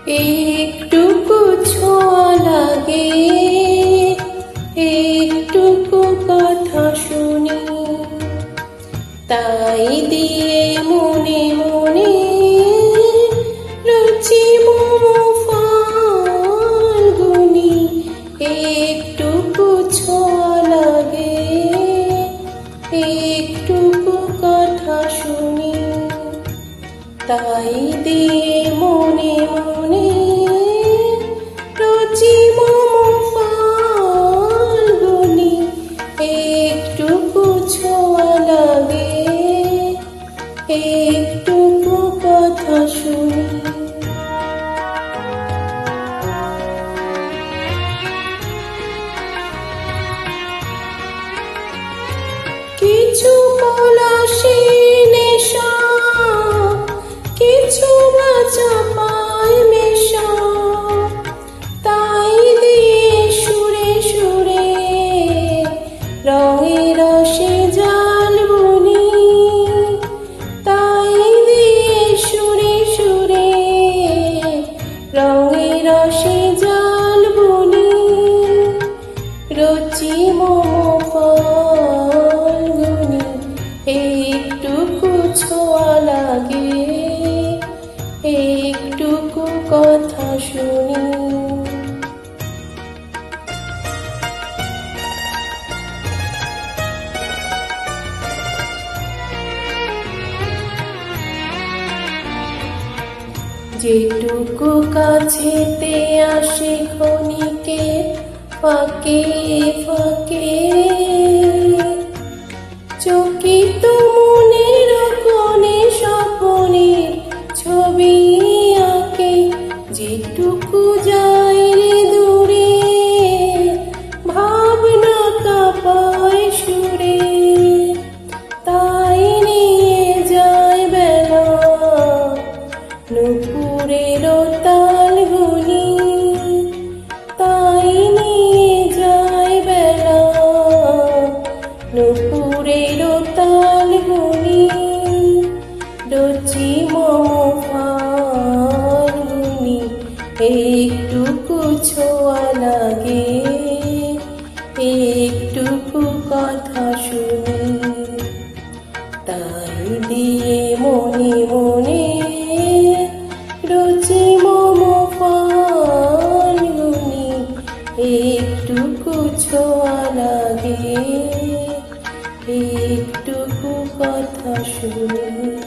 একটুকু ছোঁয়া লাগে, একটুকু কথা শুনি, তাই দিয়ে মনে মনে রুচি ফাল্গুনি। একটুকু ছোঁয়া লাগে, একটুকু কথা শুনি, তাই দিয়ে মনে মনে রুচি ফাল্গুনি। একটুকু ছোঁয়া লাগে, একটুকু কথা শুনি। কিছু পলাশি নেশা, কিছু বাঁচা পায় মেশা, তাই দিয়ে সুরে সুরে রঙে রসে জাল বুনি। তাই দিয়ে সুরে সুরে রঙে রসে জাল বুনি। রুচি ফাল্গুনি, একটুকু ছোঁয়া লাগে, একটুকু কথা শুনি। যেটুকু কাছেতে আসে ক্ষণিকে ফাঁকে ফাঁকে, চকিত মনের কোণে স্বপনের ছবি আঁকে। যেটুকু যায় রে দূরে ভাবনা কাঁপায় সুরে, তাই নিয়ে যায় বেলা নুপুরের তাল গুনি। তাই নিয়ে যায় বেলা নুপুরের তাল গুনি। রুচি ফাল্গুনি, একটুকু ছোঁয়া লাগে, একটুকু কথা শুনি, তাই দিয়ে মনে মনে রুচি ফাল্গুনি। একটুকু ছোঁয়া লাগে, একটুকু কথা শুনি।